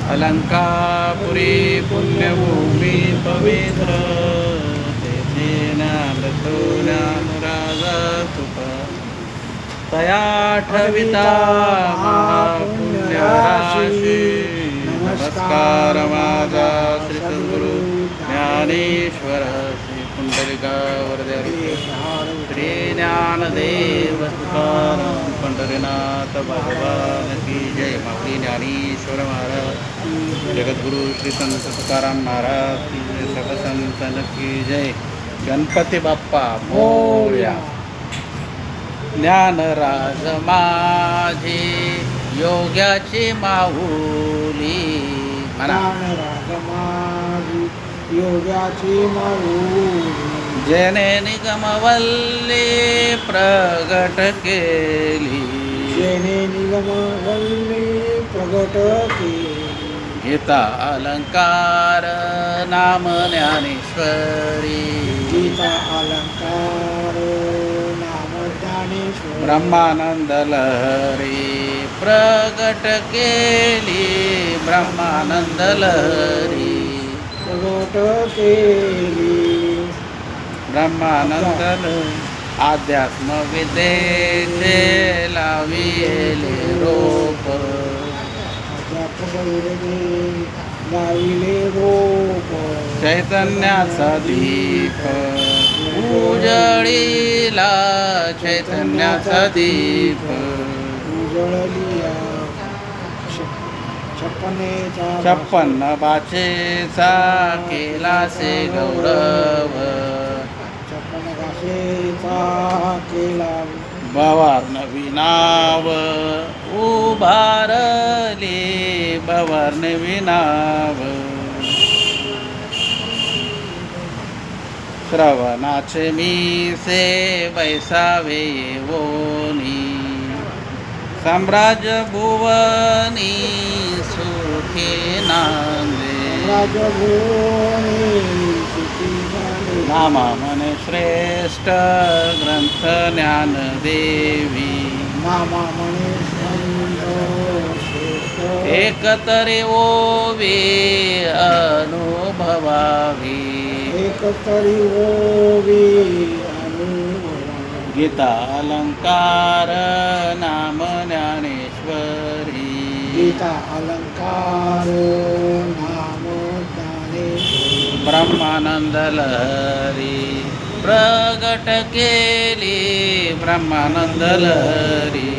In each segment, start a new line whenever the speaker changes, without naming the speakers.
अलंकापुरी पुण्यभूमी पवित्र तेथे ज्ञानतो ज्ञानराजा सुता तया ठविता महापुण्यराशी नमस्कार माझा श्री सद्गुरु ज्ञानेश्वर श्री पुंडलिका वरदे श्री ज्ञानदेव तुकाराम पंढरीनाथ भगवान की जय. माऊली ज्ञानेश्वर महाराज जगद्गुरु श्री संत तुकाराम महाराज की जय. सगसंतन की जय. गणपती बाप्पा मोरया. ज्ञानराज माझे योग्याची माऊली म्हणा.
ज्ञानराज माझी योगाची माऊली
जेने निगमवल्ली प्रगट केली.
जेने निगमवल्ली प्रगट केली.
गीता अलंकार नाम ज्ञानेश्वरी.
गीता अलंकार नाम ज्ञानेश्वरी.
ब्रह्मानंद लहरी प्रगट केली. ब्रह्मानंद लहरी
प्रगट केली.
ब्रह्मानंद अध्यात्म विद्येचे लाविले रोप.
लाविले रोप.
चैतन्याचा दीप उजळीला. चैतन्याचा दीप
उजळलिया.
छप्पन्न बाचेचा केलासे गौरव.
केला
भवार नवी नाव उभारले. भवार नवी नाव. श्रवणाचे मी से बैसावे येवोनी. साम्राज्य भुवनी सुखे नांदे. नामा मने श्रेष्ठ ग्रंथ ज्ञानदेवी.
नामा म्हणे
एकतरी ओवे अनुभवावी.
एकतरी ओवी अनुभवावी.
गीता अलंकार नाम ज्ञानेश्वरी.
गीता अलंकार नाम ज्ञानेश्वरी.
ब्रह्मानंद लहरी प्रगट केली. ब्रह्मानंद लहरी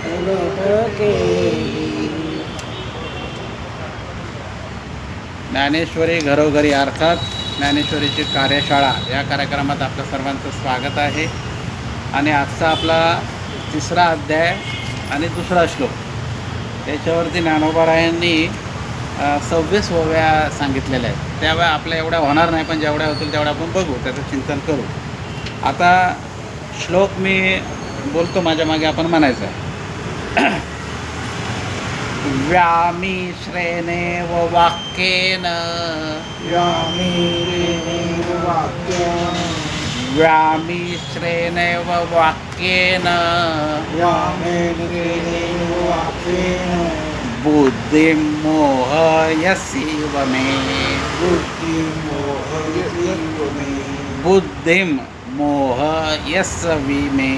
प्रगट केली.
ज्ञानेश्वरी घरोघरी अर्थात ज्ञानेश्वरीची कार्यशाळा या कार्यक्रमात आपलं सर्वांचं स्वागत आहे. आणि आजचा आपला तिसरा अध्याय आणि दुसरा श्लोक त्याच्यावरती ज्ञानोबारायांनी 26 ओव्या सांगितलेल्या आहेत. त्यावेळी आपल्या एवढ्या होणार नाही, पण जेवढ्या होतील तेवढ्या आपण बघू, त्याचं चिंतन करू. आता श्लोक मी बोलतो, माझ्या मागे आपण म्हणायचं आहे. व्यामिश्रेणेव वाक्येन.
व्यामिश्रेणेव वाक्येन.
व्यामिश्रेणेव वाक्येन.
व्यामिश्रेणेव वाक्येन.
बुद्धिं मोहयसीव मे.
बुद्धिं मोहयसीव मे.
बुद्धिं मोहयस्वी मे.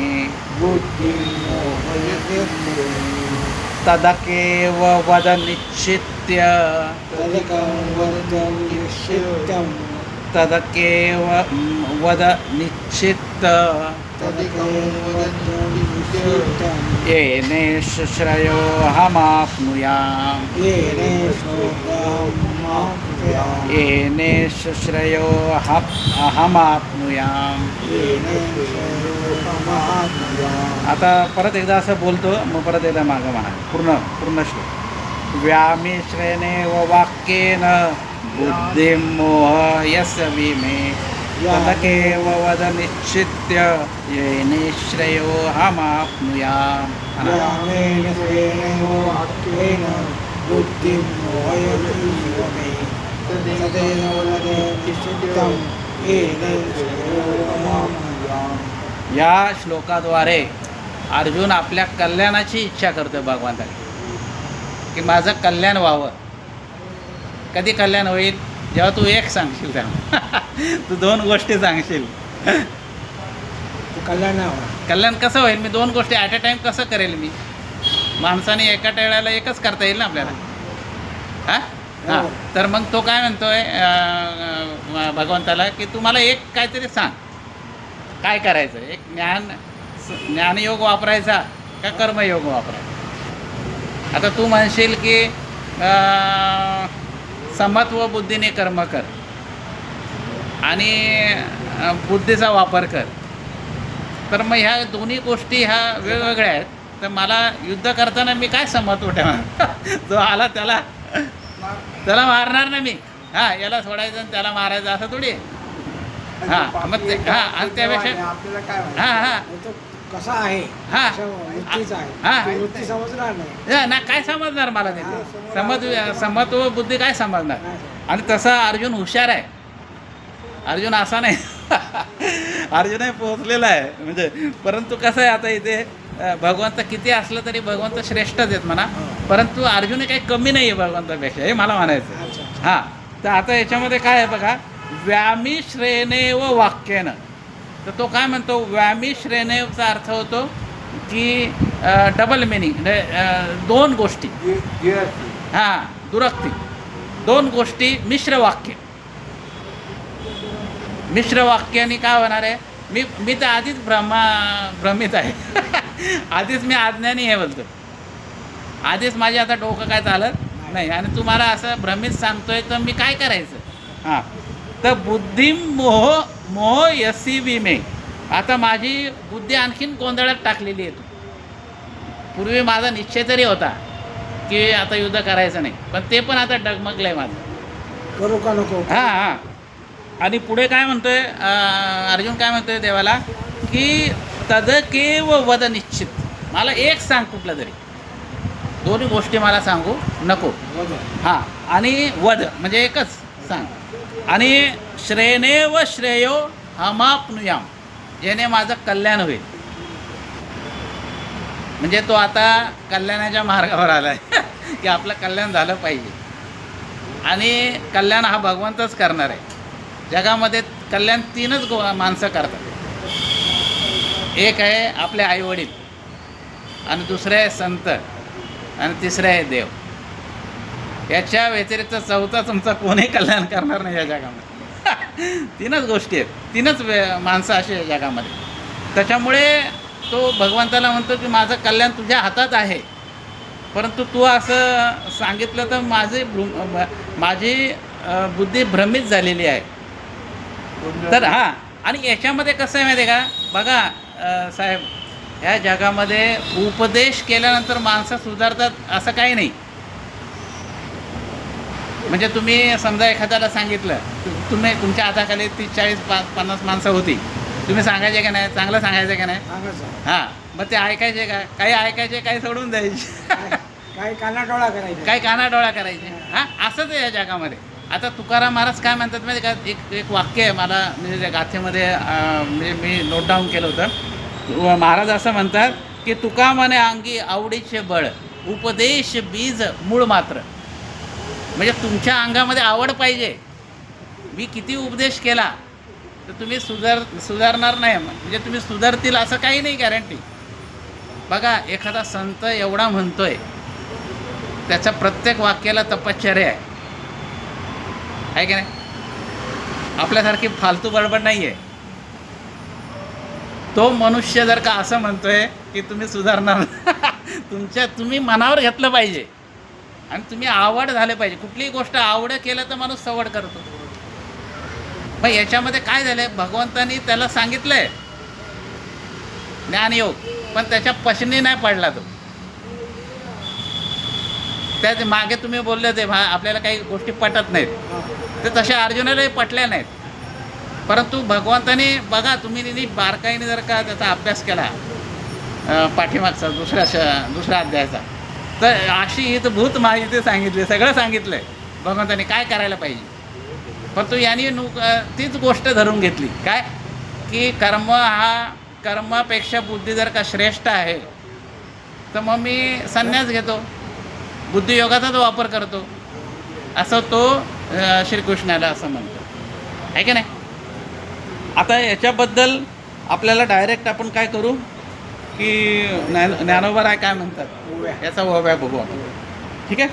बुद्धिं मोहयसीव मे.
तदकेव वद निश्चित्य.
तदकं वद निश्चित्यं.
तदकेव वद निश्चित्त.
तदकं वद निश्चित्यं.
येने श्रेयो हमाप्नुयाम्.
येने शोधमाप्नुयाम्.
येने श्रेयो हमाप्नुयाम्.
येने शोधमाप्नुयाम्.
आता परत एकदा असं बोलतो, मग परत एकदा मागं म्हणा. पूर्ण श्लोक. व्यामिश्रेणेव वाक्येन बुद्धिं मोहयस्वी मे. तदकेव वद निश्चित्य येने श्रेयो हमाप्नुयाम्.
व्यामिश्रेणेव वाक्येन बुद्धिं मोहयसीव मे. तदेव वद निश्चित्यं येने श्रेयो हमाप्नुयाम्.
या श्लोकाद्वारे अर्जुन आपल्या कल्याणाची इच्छा करतो भगवंताने, की माझं कल्याण व्हावं. कधी कल्याण होईल? जेव्हा तू एक सांगशील तेव्हा. तू 2 गोष्टी सांगशील.
कल्याण नाही होणार.
कल्याण कसं होईल? मी 2 गोष्टी ॲट अ टाईम कसं करेल मी? माणसाने एका वेळेला एकच करता येईल ना आपल्याला. हां हां. तर मग तो काय म्हणतोय भगवंताला, की तू मला एक काहीतरी सांग, काय करायचं? एक ज्ञानयोग वापरायचा का कर्मयोग वापरायचा? आता तू म्हणशील की समत्व बुद्धीने कर्म कर आणि बुद्धीचा वापर कर. तर मग ह्या दोन्ही गोष्टी ह्या वेगवेगळ्या आहेत. तर मला युद्ध करताना मी काय समत्व ठेवणार? जो आला त्याला मारणार ना मी. हां, याला सोडायचं आणि त्याला मारायचं असं थोडी. हां, मग ते हां, आणि त्यापेक्षा
आपल्याला काय
हां हां
तो कसा आहे,
हां.
कशा वृत्तीचा आहे,
हां.
ती वृत्ती समजणार नाही.
ना काय समजणार मला ते? समत्व बुद्धी काय समजणार? आणि तसा अर्जुन हुशार आहे. अर्जुन असा नाही. अर्जुनही पोहोचलेला आहे म्हणजे. परंतु कसं आहे, आता इथे भगवंत किती असलं तरी भगवंत श्रेष्ठच आहेत म्हणा. परंतु अर्जुन काही कमी नाही आहे भगवंतापेक्षा, हे मला म्हणायचं.
अच्छा.
हां, तर आता याच्यामध्ये काय आहे बघा, व्यामिश्रेणे व वाक्येनं. तर तो काय म्हणतो? व्यामिश्रेणेचा अर्थ होतो की डबल मिनिंग, म्हणजे 2 गोष्टी. हां, दुरक्ती. 2 गोष्टी मिश्र वाक्य. मिश्र वाक्याने काय होणार आहे? मी तर आधीच भ्रमित आहे. आधीच मी अज्ञानी हे बोलतो. आधीच माझे आता डोकं काय चालत नाही आणि तुम्हाला असं भ्रमित सांगतोय, तर मी काय करायचं? हां, तर बुद्धी मोह यसी विमे. आता माझी बुद्धी आणखीन गोंधळात टाकलेली आहे. पूर्वी माझा निश्चय तरी होता की आता युद्ध करायचं नाही, पण ते पण आता डगमगलं आहे माझं.
करू का नको?
हां हां. आणि पुढे काय म्हणतोय अर्जुन? काय म्हणतोय देवाला की तदकेव वद निश्चित. मला एक सांग कुठलं तरी. 2 गोष्टी मला सांगू नको. हां, आणि वद म्हणजे एकच सांग. आणि श्रेणे व श्रेयो हमाप्नुयाम, जेणे माझं कल्याण होईल. म्हणजे तो आता कल्याणाच्या मार्गावर आला आहे. की आपलं कल्याण झालं पाहिजे. आणि कल्याण हा भगवंतच करणार आहे. जगामध्ये कल्याण 3च माणसं करतात. एक आहे आपले आईवडील, आणि दुसरे आहे संत, आणि तिसरे आहे देव. याच्या व्यतिरिक्त चौथा तुमचा कोणी कल्याण करणार नाही या जगामध्ये. 3च गोष्टी आहेत. 3च माणसं अशी आहे जगामध्ये. त्याच्यामुळे तो भगवंताला म्हणतो की माझं कल्याण तुझ्या हातात आहे. परंतु तू असं सांगितलं तर माझी बुद्धी भ्रमित झालेली आहे. तर हां, आणि याच्यामध्ये कसं आहे माहिती आहे का? बघा साहेब, ह्या जगामध्ये उपदेश केल्यानंतर माणसं सुधारतात असं काही नाही. म्हणजे तुम्ही समजा एखाद्याला सांगितलं, तुम्ही तुमच्या हाताखाली 30-40-50 माणसं होती, तुम्ही सांगायचे का नाही? चांगलं सांगायचं का नाही? हां, मग ते ऐकायचे का? काही ऐकायचे, काही सोडून द्यायचे.
काही कानाडोळा करायचा,
काही कानाडोळा करायचे. हां, असंच आहे या जगामध्ये. आता तुकाराम महाराज काय म्हणतात माहिती का? एक वाक्य आहे मला, म्हणजे त्या गाथेमध्ये म्हणजे मी नोट डाऊन केलं होतं. महाराज असं म्हणतात की तुका म्हणे अंगी आवडीचे बळ, उपदेश बीज मूळ मात्र. म्हणजे तुमच्या अंगामध्ये आवड पाहिजे. मी किती उपदेश केला तर तुम्ही सुधारणार नाही. म्हणजे तुम्ही सुधारतील असं काही नाही गॅरंटी. बघा, एखादा संत एवढा म्हणतोय, त्याच्या प्रत्येक वाक्याला तपश्चर्या आहे की नाही? आपल्यासारखी फालतू बडबड नाही आहे. तो मनुष्य जर का असं म्हणतोय की तुम्ही सुधारणार, तुम्ही मनावर घेतलं पाहिजे आणि तुम्ही आवड झाले पाहिजे. कुठलीही गोष्ट आवड केलं तर माणूस सवड करतो. मग याच्यामध्ये काय झालं आहे? भगवंतानी त्याला सांगितलं आहे ज्ञानयोग, पण त्याच्या पचनी नाही पडला तो. त्या मागे तुम्ही बोलले ते आपल्याला काही गोष्टी पटत नाहीत, ते तशा अर्जुनालाही पटल्या नाहीत. परंतु भगवंतानी बघा, तुम्ही बारकाईने जर का त्याचा अभ्यास केला पाठीमागचा दुसऱ्या अध्यायाचा, तर अशी हितभूत माहिती सांगितली, सगळं सांगितलं आहे भगवंतानी काय करायला पाहिजे. परंतु यांनी तीच गोष्ट धरून घेतली काय, की कर्मापेक्षा बुद्धी जर का श्रेष्ठ आहे, तर मग मी संन्यास घेतो, बुद्धियोगाचाच वापर करतो. असं तो श्रीकृष्णाला असं म्हणतो, आहे का नाही. आता याच्याबद्दल आपल्याला डायरेक्ट आपण काय करू की ज्ञानोबा राय काय म्हणतात
ओव्या.
याचा ओव्या बघू आपण. ठीक आहे,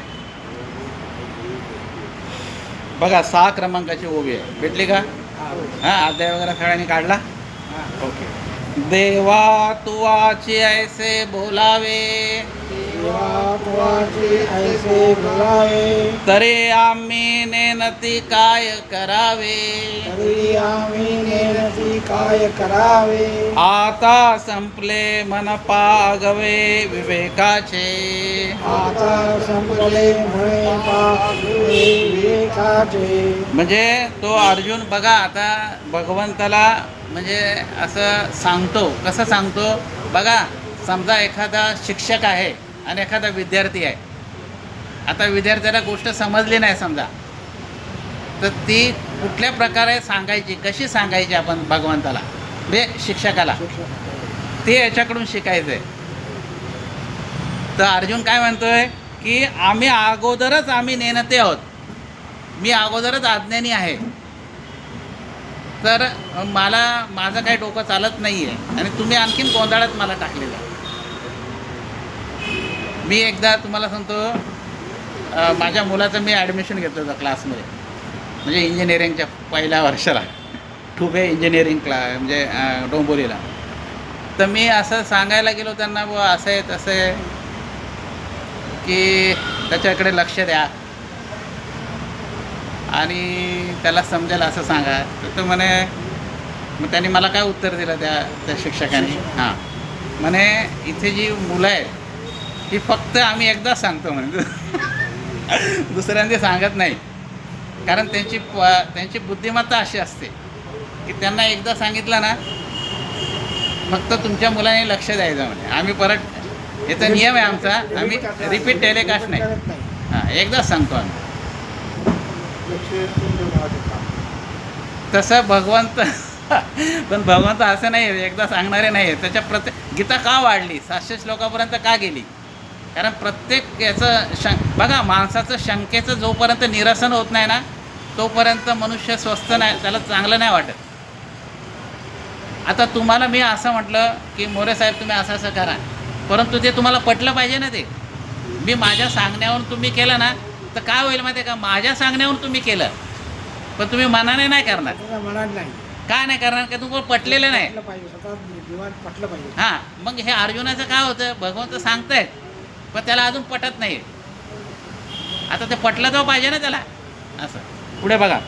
बघा 6 क्रमांकाची ओवी आहे, भेटली का.
हा.
हां, अध्याय वगैरे सगळ्यांनी काढला.
हा.
ओके. देवा तुवाची ऐसे बोलावे,
देवा तुझे ऐसे बोलावे,
तरी आम्ही नेनती काय करावे.
तरी आम्ही नेनती काय करावे.
आता संपले मन पागवे विवेकाचे.
आता संपले म्हणे पापे विवेकाचे.
म्हणजे तो अर्जुन बघा आता भगवंताला म्हणजे असं सांगतो. कसं सांगतो बघा, समजा एखादा शिक्षक आहे आणि एखादा विद्यार्थी आहे. आता विद्यार्थ्याला गोष्ट समजली नाही समजा, तर ती कुठल्या प्रकारे सांगायची, कशी सांगायची आपण भगवंताला म्हणजे शिक्षकाला, ते याच्याकडून शिकायचं आहे. तर अर्जुन काय म्हणतोय की आम्ही अगोदरच नेणते आहोत, मी अगोदरच अज्ञानी आहे, तर मला माझं काही डोकं चालत नाही आहे आणि तुम्ही आणखीन गोंधळात मला टाकलेलं आहे. मी एकदा तुम्हाला सांगतो, माझ्या मुलाचं मी ॲडमिशन घेतलं होतं क्लासमध्ये, म्हणजे इंजिनिअरिंगच्या पहिल्या वर्षाला, ठुबे इंजिनिअरिंग म्हणजे डोंबोलीला. तर मी असं सांगायला गेलो त्यांना, बुवा असं आहे तसं आहे की त्याच्याकडे लक्ष द्या आणि त्याला समजेल असं सांगा. तर तो म्हणे, मग त्यांनी मला काय उत्तर दिलं त्या शिक्षकांनी, हां म्हणे इथे जी मुलं आहेत ही फक्त आम्ही एकदाच सांगतो म्हणे, दुसऱ्यांदा सांगत नाही. कारण त्यांची बुद्धिमत्ता अशी असते की त्यांना एकदा सांगितलं ना फक्त तुमच्या मुलाने लक्ष द्यायचं म्हणे. आम्ही परत, याचा नियम आहे आमचा, आम्ही रिपीट टेलिकास्ट नाही, हां एकदाच सांगतो आम्ही. तसं भगवंत पण भगवंत असं नाही आहे, एकदा सांगणारे नाही आहे. त्याच्या गीता का वाढली, 700 श्लोकापर्यंत का गेली, कारण प्रत्येक याचं बघा, माणसाचं शंकेचं जोपर्यंत निरसन होत नाही ना तोपर्यंत मनुष्य स्वस्थ नाही, त्याला चांगलं नाही वाटत. आता तुम्हाला मी असं म्हटलं की मोरे साहेब तुम्ही असं असं करा, परंतु ते तुम्हाला पटलं पाहिजे ना. ते मी माझ्या सांगण्यावरून तुम्ही केलं ना तर काय होईल माहिती आहे का, माझ्या सांगण्यावरून तुम्ही केलं पण तुम्ही मनाने नाही करणार.
मनात नाही,
काय नाही करणार, का तुम्हाला पटलेलं नाही.
पटलं पाहिजे, स्वतः जीवात पटलं पाहिजे.
हां, मग हे अर्जुनाचं काय होतं, भगवंत सांगतायत पण त्याला अजून पटत नाही. आता ते पटलं तर पाहिजे ना त्याला. असं पुढे बघा,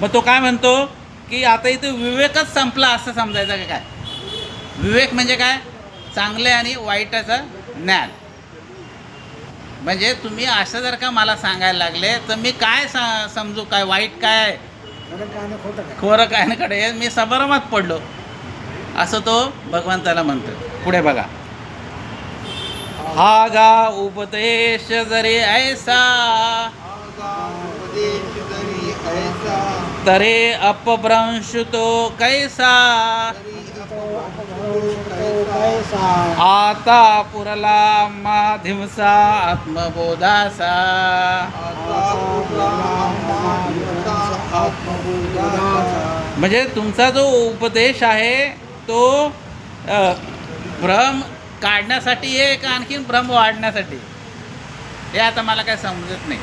मग तो काय म्हणतो की आता इथं विवेकच संपला असं समजायचं का काय. विवेक म्हणजे काय, चांगले आणि वाईटाचं ज्ञान. म्हणजे तुम्ही असं जर का मला सांगायला लागले तर मी काय समजू, काय वाईट काय आहे,
खरं काय आणि खोटं काय.
खोरं काय ना कडे, मी सबरमात पडलो असं तो भगवंताला म्हणतो. पुढे बघा, हा गा उपदेश जरी ऐसा, तरे अपभ्रंश तो कैसा. आता पुरला माधिमसा आत्मबोधासा. म्हणजे तुमचा जो उपदेश आहे तो भ्रम काढण्यासाठी आहे का आणखीन भ्रम वाढण्यासाठी, हे आता मला काय समजत नाही.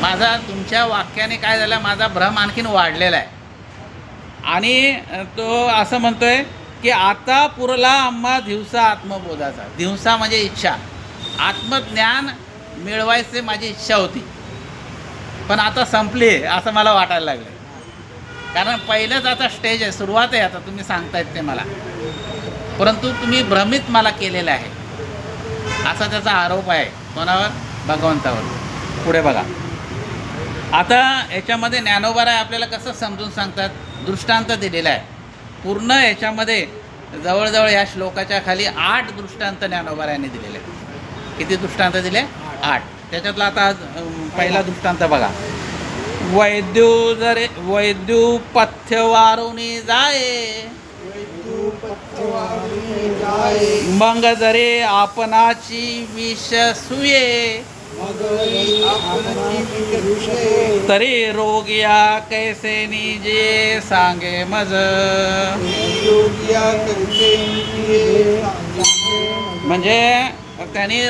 माझा तुमच्या वाक्याने काय झालं, माझा भ्रम आणखीन वाढलेला आहे. आणि तो असं म्हणतोय की आता पुरला आम्हा दिवसा आत्मबोधाचा. दिवसा म्हणजे इच्छा, आत्मज्ञान मिळवायचे माझी इच्छा होती पण आता संपली असं मला वाटायला लागलं. कारण पहिलंच आता स्टेज आहे, सुरुवात आहे, आता तुम्ही सांगतायत ते मला, परंतु तुम्ही भ्रमित मला केलेलं आहे असा त्याचा आरोप आहे. कोणावर, भगवंतावर. पुढे बघा, आता याच्यामध्ये ज्ञानोबा आपल्याला कसं समजून सांगतात, दृष्टांत दिलेला आहे पूर्ण. याच्यामध्ये जवळजवळ या श्लोकाच्या खाली 8 दृष्टांत ज्ञानोबारायांनी दिलेले आहेत. किती दृष्टांत दिले, 8. त्याच्यातला आता पहिला दृष्टांत बघा, वैद्यू पथ्य वारुनी जाये, मग जरे आपणाची विष सुये.
मग आपणाची घेऊ शके
तरी रोगिया कैसे निजे सांगे मज. म्हणजे त्यांनी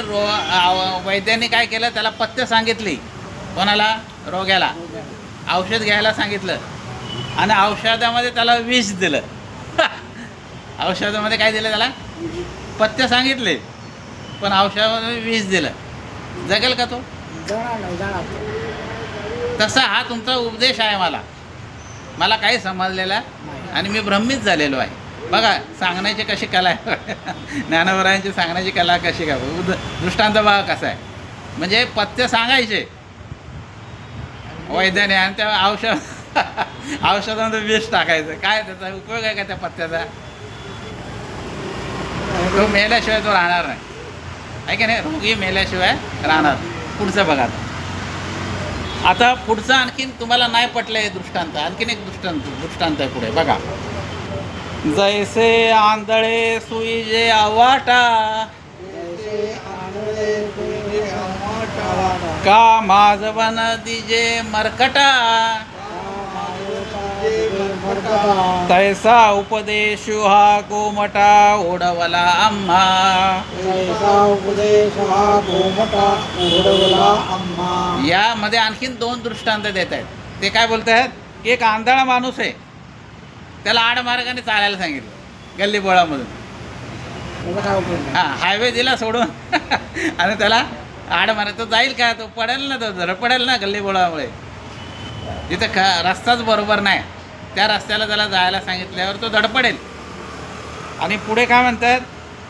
वैद्यांनी काय केलं, त्याला पथ्य सांगितली. कोणाला? रोग्याला. औषध घ्यायला सांगितलं आणि औषधामध्ये त्याला विष दिलं. औषधामध्ये काय दिलं त्याला? पथ्य सांगितले पण औषधामध्ये विष दिलं. जगेल का तो?
जाणार नाही, जाणार
तसा हा तुमचा उपदेश आहे. मला काही समजलेला
नाही.
आणि मी भ्रमित झालेलो आहे. बघा सांगण्याची कशी कला आहे. ज्ञानवरायांची सांगण्याची कला कशी काय, दृष्टांत बघा कसा आहे. म्हणजे पथ्य सांगायचे वैद्याने आणि त्या औषधामध्ये विष टाकायचं. काय त्याचा उपयोग आहे का त्या पथ्याचा? तो मेल्याशिवाय तो राहणार नाही, आहे की नाही? रोगी मेल्याशिवाय राहणार. पुढचं बघा. आता पुढचं आणखीन तुम्हाला नाही पटलं हे दृष्टांत. आणखीन एक दृष्टांत आहे पुढे बघा. जैसे आंधळे सुई जे आवाटा, का माझवन दिजे मरकटा, तैसा उपदेश हा गोमटा ओढवला आम्हा. यामध्ये आणखीन 2 दृष्टांत देत आहेत. ते काय बोलत आहेत की एक आंधळा माणूस आहे, त्याला आडमार्गाने चालायला सांगितलं गल्लीबोळामधून. हायवे दिला सोडून आणि त्याला आडमार्ग. तो जाईल का? तो पडेल ना, तो धडपडेल ना गल्लीबोळामुळे. तिथं रस्ताच बरोबर नाही, त्या रस्त्याला त्याला जायला सांगितल्यावर तो धडपडेल. आणि पुढे काय म्हणतात,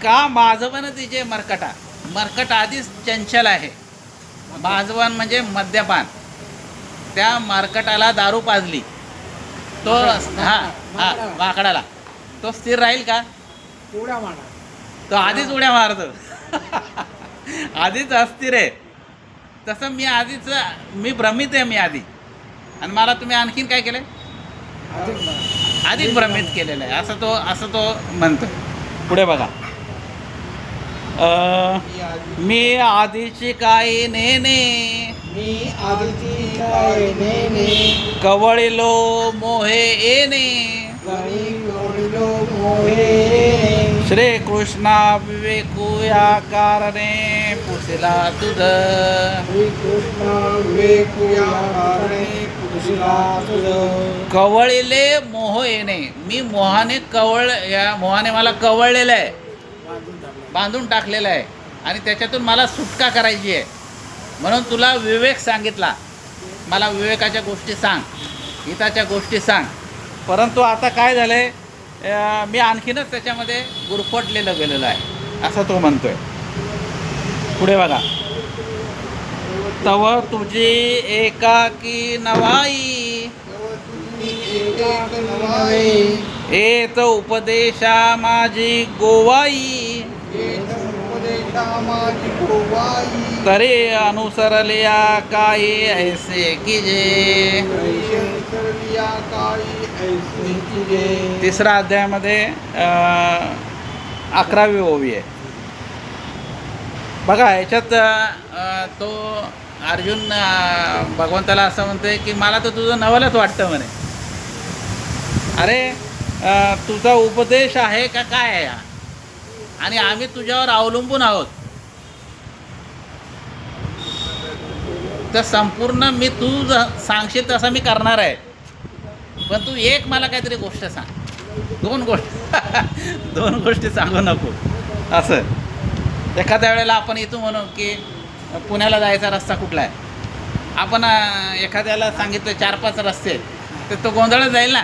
का माझवण तिचे मरकटा. मरकट आधीच चंचल आहे. माझवण म्हणजे मद्यपान. त्या मरकटाला दारू पाजली, तो वाकडाला तो स्थिर राहील का?
उड्या मारा.
तो आधीच उड्या मारतो. आधीच अस्थिर आहे. तसं मी भ्रमित आहे मी आधी, आणि मला तुम्ही आणखीन काय केलं? अधिक भ्रमित केलेलं आहे असं तो म्हणतो. पुढे बघा. मी आधीची काही नेने,
मी आधीची काय नेने,
कवळिलो मोहे येणे, श्री कृष्णा विवेकू या कारणे पुसिला तुझ.
श्रीकृष्ण विवेकू या कारणे पुसिला तुझ.
कवळिले मोह येणे. मी मोहाने मला कवळलेलं आहे, बांधून टाकलेलं आहे, आणि त्याच्यातून मला सुटका करायची आहे. म्हणून तुला विवेक सांगितला. मला विवेकाच्या गोष्टी सांग, हिताच्या गोष्टी सांग. परंतु आता काय झालं आहे, मी आणखीनच त्याच्यामध्ये गुरफटलेलं गेलेलं आहे असं तो म्हणतोय. पुढे बघा. तव तुझी एकाकी नवाई, एत उपदेशा माझी गोवाई, तरी अनुसरलिया काही ऐसे कीजे. तिसरा अध्यायामध्ये 11वी ओवी आहे बघा. याच्यात तो अर्जुन भगवंताला असं म्हणतोय की मला तर तुझं नवलच वाटतं म्हणे. अरे तुझा उपदेश आहे का काय आहे, आणि आम्ही तुझ्यावर अवलंबून आहोत. तर संपूर्ण मी तू सांगशील तसं मी करणार आहे. पण तू एक मला काहीतरी गोष्ट सांग. 2 गोष्टी सांगू नको. असं एखाद्या वेळेला आपण इथून म्हणू की पुण्याला जायचा रस्ता कुठला आहे, आपण एखाद्याला सांगितलं 4-5 रस्ते, तर तो गोंधळच जाईल ना.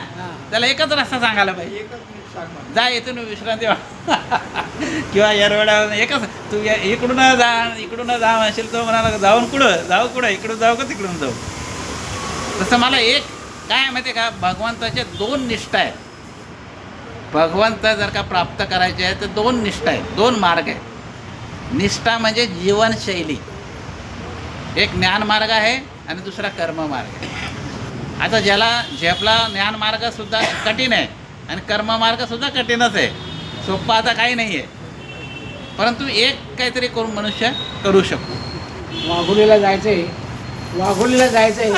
त्याला एकच रस्ता सांगायला पाहिजे. जा इथून विश्रांती किंवा येरवड्यावर एकच. तू इकडून जा म्हणशील, तो म्हणाला जाऊ कुठं इकडून जाऊ का तिकडून जाऊ. तसं मला एक काय माहिती आहे का, भगवंताचे 2 निष्ठा आहेत. भगवंत जर का प्राप्त करायचे आहे तर 2 निष्ठा आहेत, 2 मार्ग आहेत. निष्ठा म्हणजे जीवनशैली. एक ज्ञानमार्ग आहे आणि दुसरा कर्ममार्ग आहे. आता झेपला ज्ञानमार्गसुद्धा कठीण आहे आणि कर्ममार्गसुद्धा कठीणच आहे. सोप्पा आता काही नाही आहे, परंतु एक काहीतरी करून मनुष्य करू शकतो.
वाघोलीला जायचंय, वाघोलीला जायचंय,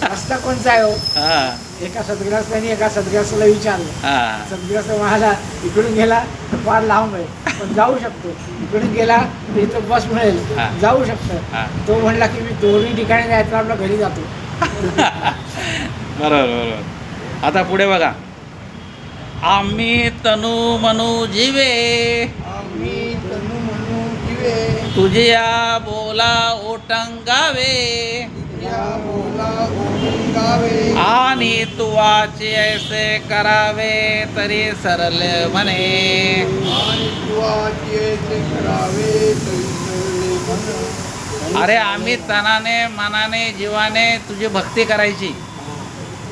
रस्ता कोणचा आहे हो?
हा
एका सदग्रस्ताने एका सदग्रस्ताला विचारलं.
हा
सदग्रस्त म्हणाला इकडून गेला तर फार लांब आहे पण जाऊ शकतो, इकडून गेला तर इथं बस मिळेल,
हा.
जाऊ शकतं.
हा.
तो म्हणला की मी दोन्ही ठिकाणी जायचं आपल्या घरी जातो.
बरोबर बरोबर. आता पुढे बघा. आम्ही तनु मनु जीवे
आम्ही तनु म्हणू जीवे,
तुझ्या बोला ओटंगावे
या बोला गावे,
आणि तुवाचे ऐसे करावे तरी सरल म्हणे.
आणि तुझे करावे तरी सरले म्हण.
अरे आम्ही तनाने मनाने जीवाने तुझी भक्ती करायची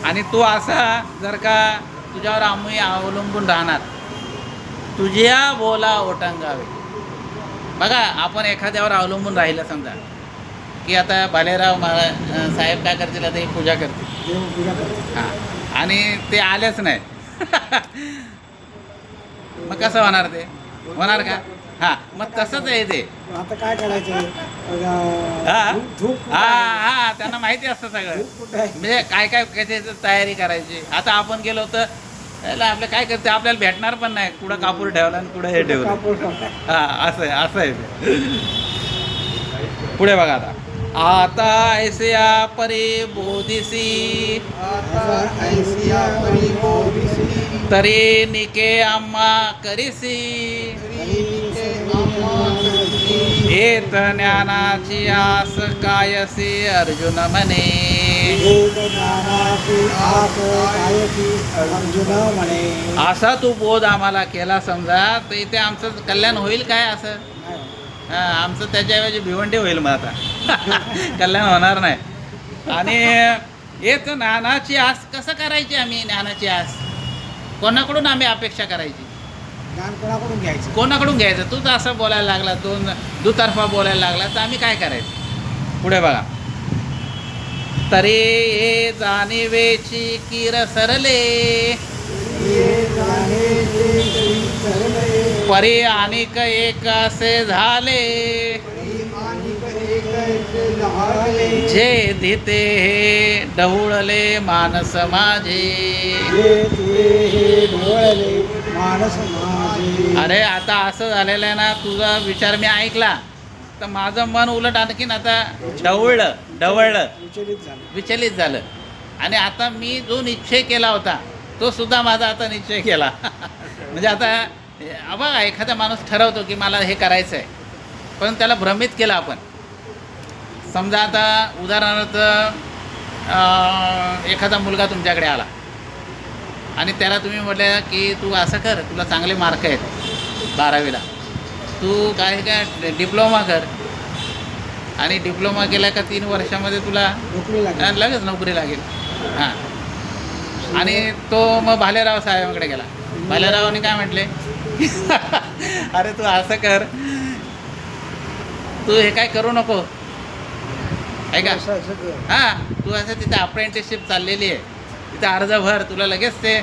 आणि तू असा जर का तुझ्यावर आम्ही अवलंबून राहणार, तुझ्या बोला ओटंगावे. बघा आपण एखाद्यावर अवलंबून राहिलं समजा की आता भालेराव साहेब काय करतील, आता ही पूजा करतील
देवपूजा करतो.
हां आणि ते आलेच नाही मग कसं होणार ते? होणार का? हां मग तसंच आहे ते.
आता काय करायचं?
हा
धूप कुठं
हा
आहे?
हा त्यांना माहिती असतं सगळं,
धूप कुठं आहे?
म्हणजे काय काय कशाची तयारी करायची. आता आपण गेलो तर याला आपलं काय करते, आपल्याला भेटणार पण नाही कुठं कापूर ठेवला आणि कुठं हे ठेवलं.
कापूर ठेवलाय.
हा असं आहे ते. पुढे बघा. आता ऐसिया परी बोधिसी
आता ऐसिया परी बोधिसी,
तरी निके आम्हा करिसी.
तरी आम्हा करती.
येत ज्ञानाची आस कायसी अर्जुन म्हणे.
वेद ज्ञानाची आस कायची अर्जुन म्हणे.
असा तू बोध आम्हाला केला समजा तर इथे आमचं कल्याण होईल काय? असं हा, आमचं त्याच्याऐवजी भिवंडी होईल मग आता कल्याण होणार नाही. आणि येत ज्ञानाची आस कसं करायची आम्ही? ज्ञानाची आस कोणाकडून आम्ही अपेक्षा करायची?
ज्ञान कोणाकडून घ्यायचं?
कोणाकडून घ्यायचं? तूच असं बोलायला लागला, दुतर्फा बोलायला लागला तर आम्ही काय करायचं? पुढे बघा. तरी हे जाणीवेची किर सरले
ये जाणेचे तरी सरले,
परी अनिक एक असे झाले.
तरी अनिक एकैसे झाले.
जे धिते हे ढवळले मानस माझे.
जे तुझे हे ढवळले मानस माझे.
अरे आता असं झालेलं आहे ना, तुझा विचार मी ऐकला तर माझं मन उलट आणखीन आता ढवळलं विचलित झालं. आणि आता मी जो निश्चय केला होता तो सुद्धा माझा आता निश्चय केला म्हणजे आता बघा एखादा माणूस ठरवतो की मला हे करायचं आहे, पण त्याला भ्रमित केलं आपण. समजा आता उदाहरणार्थ एखादा मुलगा तुमच्याकडे आला आणि त्याला तुम्ही म्हटलं की तू असं कर, तुला चांगले मार्क आहेत 12वीला, तू काय डिप्लोमा कर. आणि डिप्लोमा केला का 3 वर्षामध्ये तुला
नोकरी लागली.
लगेच नोकरी लागेल. हां आणि तो मग भालेराव साहेबांकडे गेला. भालेरावांनी काय म्हटले अरे तू असं कर, तू हे काय करू नको आहे का?
असं असं कर.
हां तू असं तिथे अप्रेंटिसशिप चाललेली आहे, तिथे अर्ज भर, तुला लगेच ते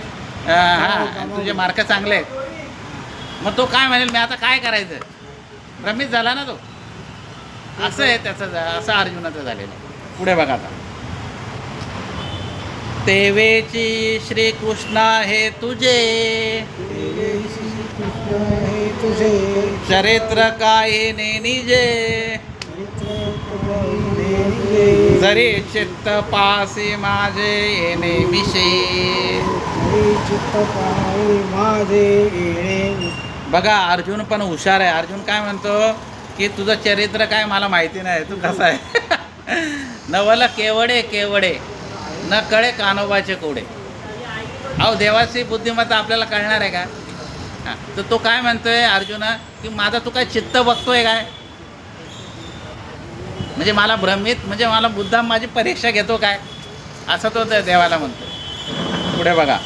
हां तुझे मार्क चांगले आहेत. मग तो काय म्हणेल मी आता काय करायचं? भ्रमित झाला ना तो. असं आहे त्याचं, असं अर्जुनाचं झालेलं आहे. पुढे बघा. आता तेवेची श्रीकृष्ण हे तुझे
कृष्ण हे तुझे
चरित्र काय नेनिजे. जरी चित्त पासी माझे येणे विषयी.
चित्त पाही माझे येणे.
बघा अर्जुन पण हुशार आहे. अर्जुन काय म्हणतो की तुझं चरित्र काय मला माहिती नाही, तू कसा आहे नवल केवडे न कळे कानोबाचे कोडे. अहो देवाची बुद्धिमत्ता आपल्याला कळणार आहे का? हां तर तो काय म्हणतोय अर्जुना की माझा तू काय चित्त बघतोय काय? म्हणजे मला भ्रमित, म्हणजे मला मुद्दाम माझी परीक्षा घेतो काय? असं तो देवाला म्हणतो. पुढे बघा.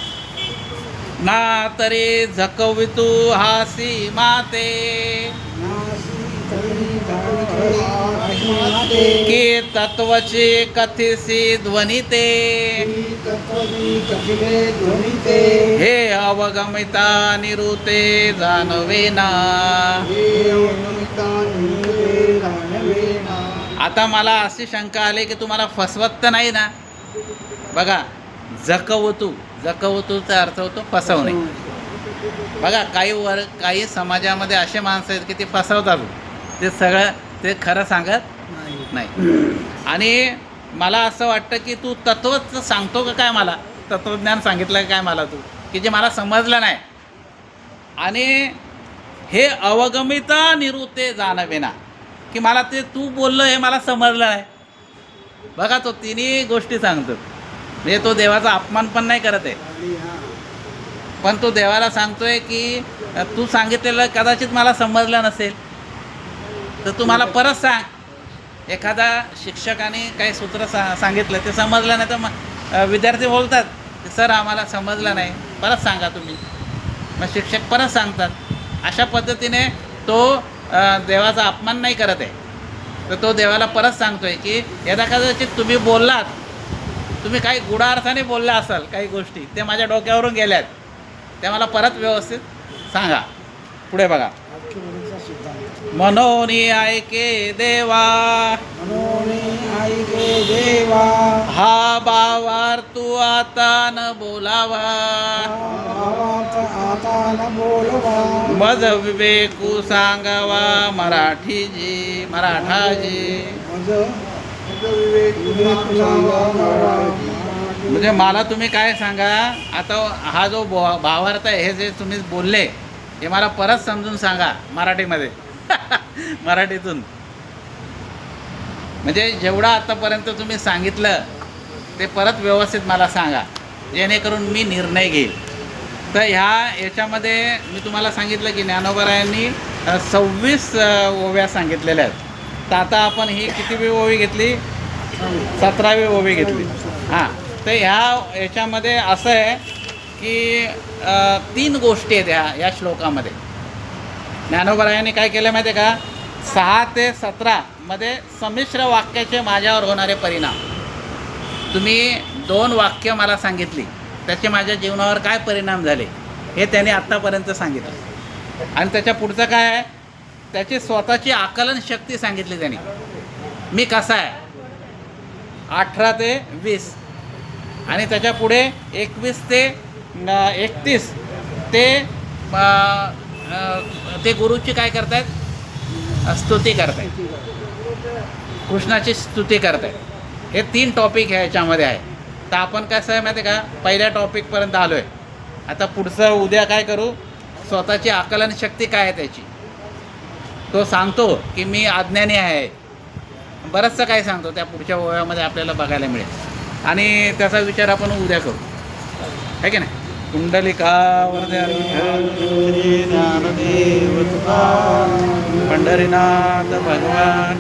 ना तरी झकवितू हासी माते की तत्वची कथिसी ध्वनिते. हे अवगमिता निरुते जाणवेना. आता मला अशी शंका आली की तुम्हाला फसवत तर नाही ना. बघा, जकवतूचा अर्थ होतो फसवणे. बघा, काही समाजामध्ये असे माणसं आहेत की ते फसवतात, ते सगळं ते खरं सांगत नाही. आणि मला असं वाटतं की तू तत्वच सांगतो का काय, मला तत्वज्ञान सांगितलं काय मला तू, की जे मला समजलं नाही. आणि हे अवगमिता निरुते जाणवेना, की मला ते तू बोललं हे मला समजलं नाही. बघा, तो तिन्ही गोष्टी सांगतो. म्हणजे तो देवाचा अपमान पण नाही करत आहे, पण तो देवाला सांगतोय की तू सांगितलेलं कदाचित मला समजलं नसेल, तर तू मला परत सांग. एखादा शिक्षकाने काही सूत्र सांगितलं, ते समजलं नाही तर मग विद्यार्थी बोलतात की सर आम्हाला समजलं नाही, परत सांगा तुम्ही. मग शिक्षक परत सांगतात. अशा पद्धतीने तो देवाचा अपमान नाही करत आहे. तर तो देवाला परत सांगतोय की यदा कदाचित तुम्ही बोललात, तुम्ही काही गुढार्थाने बोलला असाल, काही गोष्टी ते माझ्या डोक्यावरून गेल्यात, त्या मला परत व्यवस्थित सांगा. पुढे बघा,
वाक्यवलीचा सिद्धांत.
मनोनी ऐके देवा,
मनोनी ऐके देवा,
हा भावार्थू आता न बोलावा,
भावार्थ आता न बोलवा,
मज विवेकू सांगावा मराठाजी.
मज विवेक सांगावा.
म्हणजे मला तुम्ही काय सांगा, आता हा जो भावार्थ आहे, हे जे तुम्ही बोलले हे मला परत समजून सांगा मराठीमध्ये. मराठीतून. म्हणजे जेवढं आतापर्यंत तुम्ही सांगितलं ते परत व्यवस्थित मला सांगा, जेणेकरून मी निर्णय घेईल. तर याच्यामध्ये मी तुम्हाला सांगितलं की ज्ञानोबरायांनी 26 ओव्या सांगितलेल्या आहेत. तर आता आपण ही कितीवी ओवी घेतली, 17वी ओवी घेतली. हां, तर याच्यामध्ये असं आहे की 3 गोष्टी आहेत या श्लोकामध्ये. ज्ञानोबरायांनी काय केलं माहिती आहे का, 6 ते 17 मध्ये संमिश्र वाक्याचे माझ्यावर होणारे परिणाम. तुम्ही 2 वाक्य मला सांगितली, त्याचे माझ्या जीवनावर काय परिणाम झाले हे त्याने आत्तापर्यंत सांगितलं. आणि त्याच्या पुढचं काय आहे, त्याची स्वतःची आकलन शक्ती सांगितली त्यांनी. मी कसा आहे 18 ते 20, आणि त्याच्या पुढे 21 ते 31 ते गुरुची काय करतायत, स्तुती करतायत, कृष्णाची स्तुती करतायत. हे 3 टॉपिक ह्याच्यामध्ये आहे. तर आपण कसं आहे माहिती आहे का, पहिल्या टॉपिकपर्यंत आलो आहे. आता पुढचं उद्या काय करू, स्वतःची आकलन शक्ती काय आहे त्याची, तो सांगतो की मी अज्ञानी आहे. बरंचसं काय सांगतो, त्या पुढच्या ओव्यामध्ये आपल्याला बघायला मिळेल. आणि त्याचा विचार आपण उद्या करू, आहे की नाही. कुंडलिका वरदे श्री ज्ञानदेव पंढरीनाथ भगवान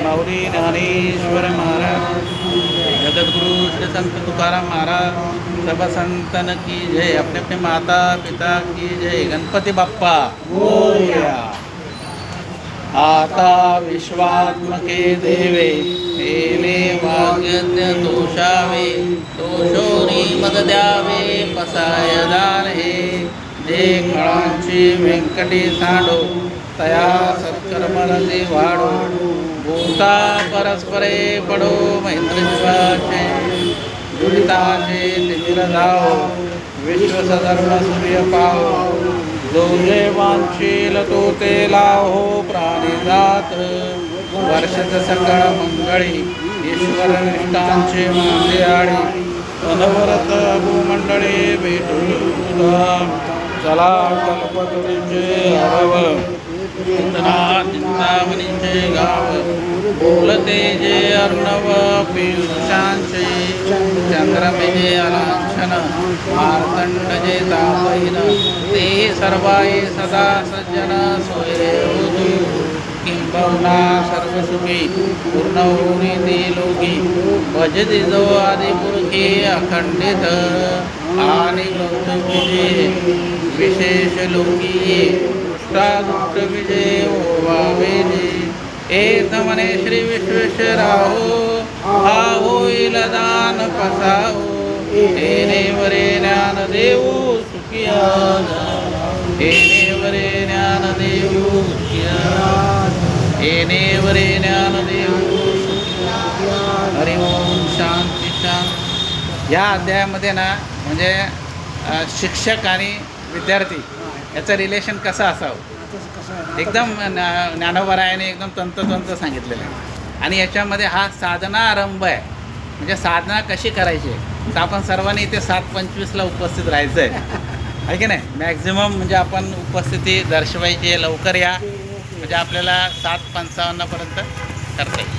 माऊली ज्ञानेश्वर महाराज, जगद्गुरु श्री संत तुकाराम महाराज, सब संतन की जय. अपने अपने माता पिता की जय. गणपती बाप्पा मोरया. आता विश्वात्मके देवे हेले वाग्यज्ञ तोषावे, तोषोनी मग द्यावे पसाय दान हे. जे कळांची व्यंकटी सांडो, तया सत्कर्मरती वाढो. भूता परस्परे पडो मैत्रित्वाचे, दुरिताचे तिमिर जाओ. विश्वसधर्म सूर्य पाहो, जो जे वांशील तो ते लाहो. प्राणीजात वर्षच सकळ मंगळी, ईश्वर निष्ठांचे मांडे आडी. अनवरत भूमंडळी भेटू चला कल्पतरूंचे हरव. चिंतामणींचे गाव, बोलते जे अर्णव पीयूषांचे. चंद्रमेजे अलांछन, मार्तंड जे तापहीन. ते सर्वाये सदा सज्जन सोयरे होती. किंबहुना सर्वसुखी पूर्ण होई ते लोकी. भजते जो आदिपुरुषी अखंडित, आणि कौतुकीचे विशेष लोकी. दुष्ट विजय ओवावे जे. एक म्हणे श्री विश्वेश्वराहो, हा होईल दान पसाहो. तेने वरे ज्ञान देऊ सुखिया, तेने वरे ज्ञान देऊ सुखिया, तेने वरे ज्ञान देऊ या अध्यायामध्ये ना म्हणजे शिक्षक आणि विद्यार्थी
हां.
याचं रिलेशन कसं असावं
आता कसं आहे ना,
एकदम ज्ञानोबरायाने एकदम तंतोतंत सांगितलेलं आहे. आणि याच्यामध्ये हा साधना आरंभ आहे, म्हणजे साधना कशी करायची. तर आपण सर्वांनी इथे 7:25ला उपस्थित राहायचं आहे की नाही. मॅक्झिमम म्हणजे आपण उपस्थिती दर्शवायची आहे, लवकर या
ओके.
म्हणजे आपल्याला 7:55पर्यंत करता येईल.